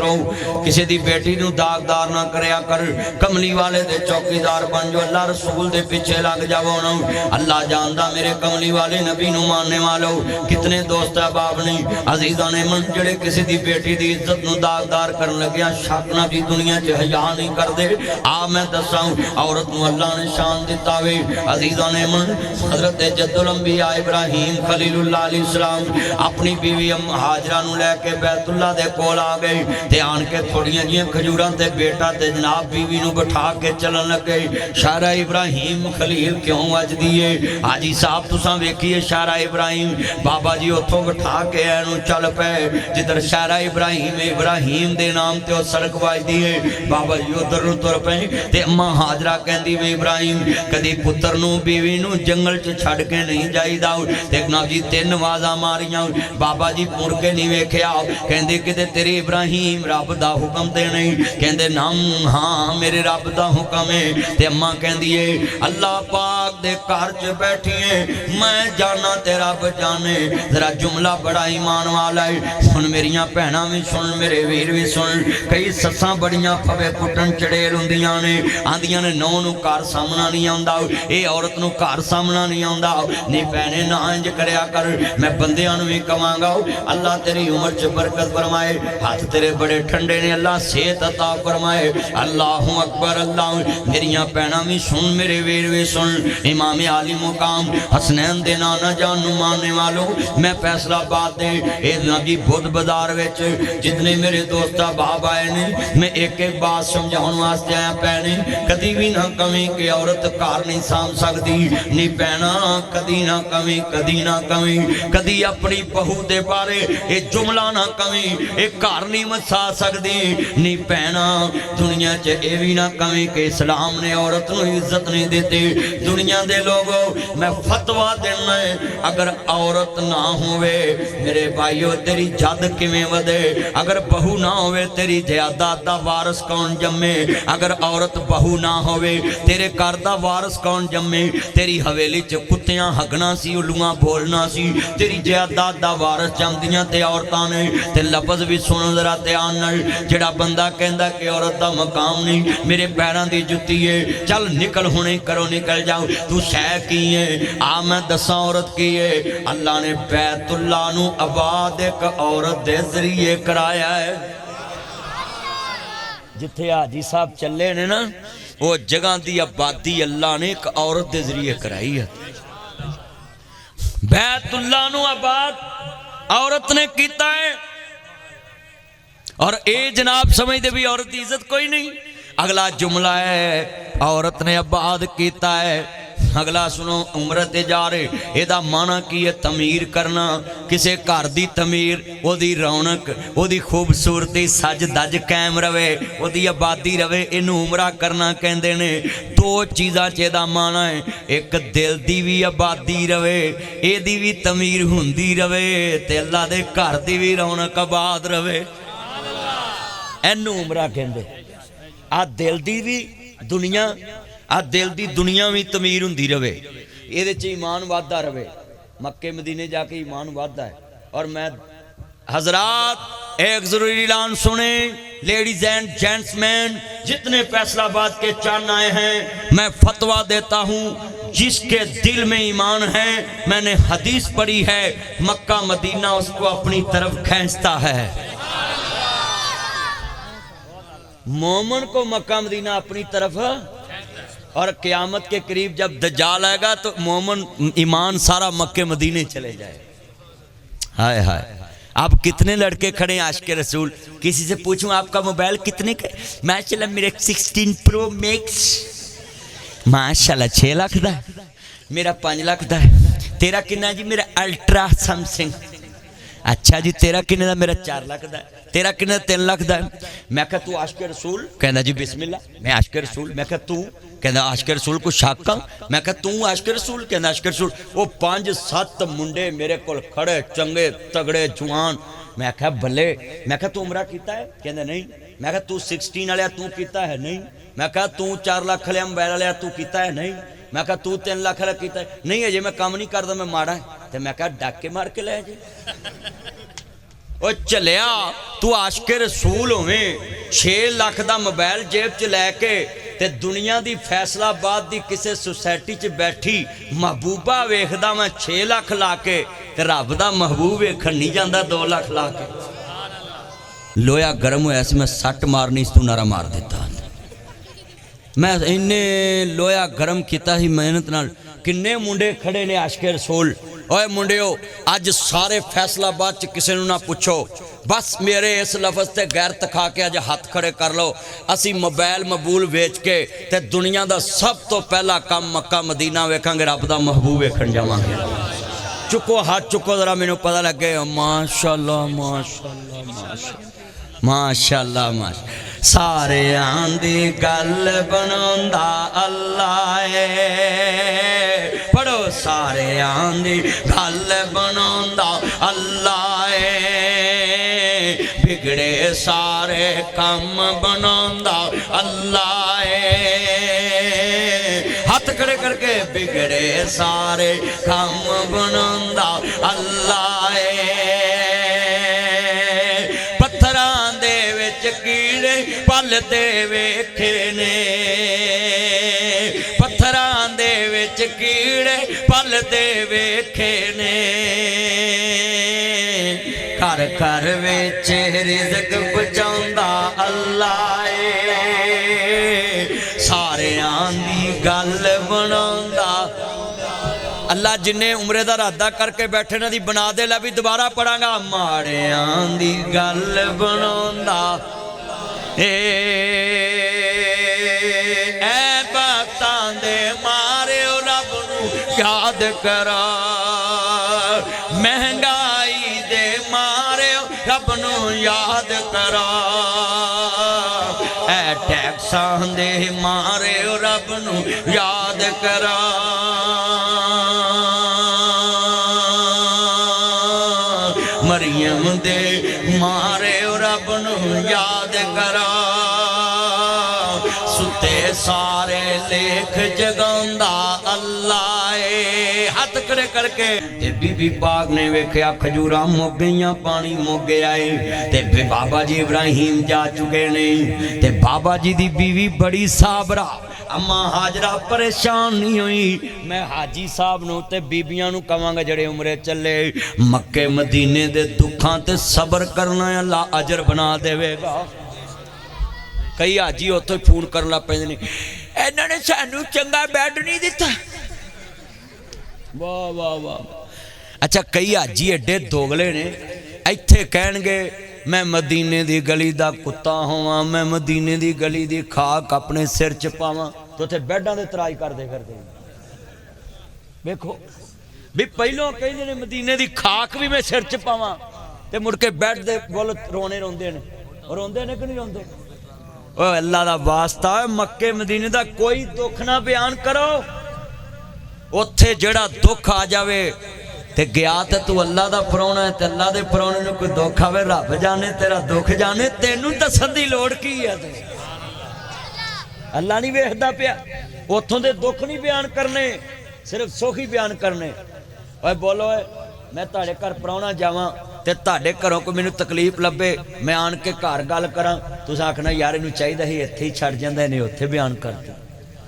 पुत्रो किसी दी बेटी नूं दागदार ना करया कर। कमली वाले दे चौकीदार बन जो, अल्लाह रसूल दे पीछे लग जाओ ना। अल्लाह जानदा मेरे कमली वाले नबी नूं मानने वालों कितने दोस्त अहबाब ने अजीज़ां ने मन जड़े किसी दी बेटी दी इज्जत नूं दागदार करन लग्या शक ना जी दुनिया च हया नहीं करदे। आ मैं दसां औरत नूं अल्लाह ने शान दिता वे। अजीज़ां ने मन हज़रत जद्दुल अंबिया इब्राहीम खलीलुल्लाह अलैहिस्सलाम अपनी बीवी हाजरा नूं लैके बैतुल्लाह दे कोल आ गए ते आन के थोड़ियां जिहियां खजूरां ते बेटा ते जनाब बीवी नूं बिठा के चलन लगे। शारा इब्राहीम खलील क्यों वजदी है? हाजी साहब तुसां वेखिए शारा इब्राहीम बाबा जी उत्थों बिठा के एनूं चल पे जिधर शारा इब्राहीम दे नाम ते सड़क वजदी है। बाबा जी उधर नूं तुर पे ते अम्मा हाजरा कहंदी वे इब्राहीम कदी पुत्र नूं बीवी नूं जंगल च छड़ के नहीं जाईदा। ते ना जी 3 आवाज़ां मारियां बाबा जी मुड़ के नहीं वेख्या। कहंदे किते तेरे इब्राहीम रब दा हुक्म ते नहीं? कहंदे नाम हाँ मेरे रब दा हुक्म है। ते अम्मा कहंदी है अल्लाह पाक दे घर च बैठिए मैं जाना ते रब जाने। जरा जुमला बड़ा ईमान वाला है। सुन मेरियां भैणां भी सुन मेरे वीर भी सुन। कई सस्सां बड़ियां फवे कुटन चड़ेल हुंदियां ने आंदियां ने नौं नूं घर सामना नहीं आउंदा। ये औरत नूं घर सामना नहीं आउंदा। नी भैणे ना इंज करया कर। मैं बंदियां नूं भी कवांगा अल्लाह तेरी उम्र च बरकत फरमाए। हाथ तेरे बड़े ठंडे ने अल्लाह सेहत अता फरमाए। अल्लाहु अकबर अल्लाह। मेरियां भैणां भी सुन मेरे वीर भी सुन। इमाम आली मुकाम हसनैन दे नाना जान नूं मानने वालों मैं फैसलाबाद दे नगी बुध बाजार विच जितने मेरे दोस्त बाब आए ने मैं एक एक बात समझाउण वास्ते आया। भैणे कदी भी ना कमी कि औरत घर नहीं साम सकती। नी भैणा कदी ना कमी कदी ना कमी कदी अपनी बहू दे बारे ये जुमला ना कमी ये घर नहीं मसा सकती। नी भैणा दुनिया च ये भी ना कमी कि इस्लाम ने औरत नूं इज्जत नहीं देती। दुनिया दे लोगों मैं फतवा देना है अगर औरत ना होवे मेरे भाईओ तेरी जद किवें वधे? अगर बहू ना होवे तेरी जायदाद दा वारस कौन जम्मे? अगर औरत बहू ना होवे तेरे घर दा वारस कौन जम्मे? तेरी हवेली च कुत्तियां हगना सी उल्लूआं बोलना सी तेरी जायदाद दा वारस जमदियां ते औरतां ने। ते लफज भी सुनो जरा ध्यान नाल जेड़ा बंदा कहंदा कि औरत दा मकाम नहीं मेरे पैरां दी जुत्ती है चल निकल हुणे करो निकल जाओ तू शै की है? आ मैं दसां औरत की है। अल्लाह ने बैतुल्लाह नूं आबाद एक औरत दे जरिए कराया है। जिथे हाजी साहब चले ने ना वो जगह की आबादी अल्लाह ने एक औरत के जरिए कराई है। बैतुल्लाह नूं आबाद औरत ने कीता है। और ये जनाब समझते भी औरत की इज्जत कोई नहीं। अगला जुमला है औरत ने आबाद कीता है। अगला सुनो उम्रत जा रहे एदा माना की है तमीर करना। किसी घर की तमीर ओदी रौनक ओदी खूबसूरती सज दज कायम रवे ओदी आबादी रवे इनू उमरा करना कहते ने। 2 चीज़ां च एदा माना है एक दिल की भी आबादी रवे एदी भी तमीर हुंदी रवे ते अल्लाह दे घर की भी रौनक आबाद रवे। इनू उमरा कहते। आ दिल की भी दुनिया आ दिल की दुनिया भी तमीर हुंदी रवे ये ईमान वादा रवे। मक्के मदीने जाके ईमान वादा है। और मैं हजरात एक जरूरी ऐलान सुने लेडीज एंड जेंट्समैन जितने फैसलाबाद के चांद आए हैं मैं फतवा देता हूँ जिसके दिल में ईमान है मैंने हदीस पढ़ी है मक्का मदीना उसको अपनी तरफ खींचता है। मोमन को मक्का मदीना अपनी तरफ और क़यामत के करीब जब दज्जाल आएगा तो मोमन ईमान सारा मक्के मदीने चले जाए। हाय हाय आप कितने लड़के खड़े हैं आशिक रसूल? किसी से पूछूं आपका मोबाइल कितने का? माशाल्लाह मेरे 16 प्रो मैक्स माशाल्लाह 6 लाख का है। मेरा 5 लाख का है। तेरा कितना जी? मेरा अल्ट्रा सैमसंग। अच्छा जी तेरा किन्ने दा? मेरा 4 लाख का है। तेरा किन्ने 3 लाख का है। मैं कहा तू आशिक रसूल? कहना जी बिस्मिल्लाह मैं आशिक रसूल। मैं कहा तू? कहना आशिक रसूल को शक। मैं कहा तू आशिक रसूल? कहना आशिक रसूल। वो 5-7 मुंडे मेरे को खड़े चंगे तगड़े जुआन। मैं कहा बल्ले। मैं कहा तू उमरा कीता है? कहना नहीं। मैं कहा तू 16 वाले तू कीता है? नहीं। मैं कहा तू 4 लाख वाले मोबाइल वाले तू कीता है? नहीं। मैं कहा तू 3 लाख वाला कीता है? नहीं अजे मैं काम नहीं करता मैं माड़ा है। तो मैं कहा डाके मार के लै जे ओ चलिया तू आशिके रसूल होवे 6 लाख का मोबाइल जेब च लैके ते दुनिया की फैसलाबाद की किसी सोसाइटी च बैठी महबूबा वेखदा मैं 6 लाख ला के ते रब दा महबूब वेखण नहीं जांदा 2 लाख ला के। लोया गर्म होया सी, मैं सट मारनी तू नारा मार दिता। मैं इन्ने लोया गर्म किया सी मेहनत नाल। किन्ने मुंडे खड़े ने आशिके रसूल। ओए मुंडियो अज सारे फैसलाबाद च किसी ना पूछो, बस मेरे इस लफज से गैरत खा के अज हाथ खड़े कर लो। असी मोबाइल मबूल वेच के ते दुनिया का सब तो पहला काम मक्का मदीना वेखांगे, रब दा महबूब वेखण जावांगे। चुको हाथ चुको जरा, मैनू पता लगे। माशाअल्लाह माशाअल्लाह माशाअल्लाह माशाअल्लाह माशाअल्लाह। सारे आंदी गल बनांदा अल्लाह है। पढ़ो सारे आंदी गल बनांदा अल्लाह है। बिगड़े सारे काम बनांदा अल्लाह है। हाथ खड़े करके बिगड़े सारे काम बनांदा अल्लाह है। कीड़े पलते वेखे ने, पत्थरां दे विच कीड़े पलते वेखे ने। घर घर विच रिज़्क पहुंचांदा अल्लाह है। सारियां दी गल बनांदा अल्लाह। जिन्हें उमरे दा इरादा करके बैठे ना दी बना दे। ला भी दोबारा पढ़ांगा। माड़ियां दी गल बनांदा बातां दे मारे रब नूं याद करा। महंगाई दे मारे रब नूं याद करा। टैक्सां दे मारे रब नूं याद करा। मरियम दे मारे रब नूं याद करा। सुते सारे लेख जगांदा अल्लाह है। हाथ खड़े करके ते बीबी पाक ने वेख्या खजूरा मुक गईयां, पानी मुक गया है। ते बाबा जी इब्राहिम जा चुके ने। ते बाबा जी दी बीवी बड़ी साबरा अम्मा हाजरा परेशान नहीं हुई। मैं हाजी साहब नूं ते बीबियां नूं कहांगा जेड़े उमरे चले मक्के मदीने दे दुखां ते सबर करना अल्लाह अजर बना देवेगा। कई हाजी उत्थों फोन करन लग पैंदे ने, इन्हां ने सानू चंगा बैड नहीं दिता। वाह वाह वाह। अच्छा कई हाजी एडे दोगले ने, इत्थे कहणगे मैं मदीने दी गली दा कुत्ता होवां, मैं मदीने दी गली दी खाक अपने सिर च पावां, तो उत्थे बैडां दे तराई करदे फिरदे। वेखो भी पहलों कहंदे ने मदीने दी खाक भी मैं सिर च पावां, ते मुड़ के बैड दे बुल रोने रोंदे ने। रोंदे ने कि नहीं रोंदे? ओ अल्लाह दा वास्ता मक्के मदीने दा कोई दुख ना बयान करो। उत्थे जेड़ा दुख आ जावे ते गया ते तू अल्लाह दा परौना है, ते अल्लाह दे परौने नूं कोई दुख आवे रब जाने तेरा दुख जाने, तेनू दसन दी लोड़ की है? अल्लाह नहीं वेखदा पिया? उत्थों दे दुख नहीं बयान करने, सिर्फ सुख ही बयान करने। ओए बोलो मैं तुहाडे घर परौना जावां ते तुहाडे घरों कोई मैनूं तकलीफ लभे, मैं आन के घर गल करां, तुसीं आखना यार इनूं चाहीदा ही इत्थे ही छड्ड जांदा, इहने उत्थे बयान करते।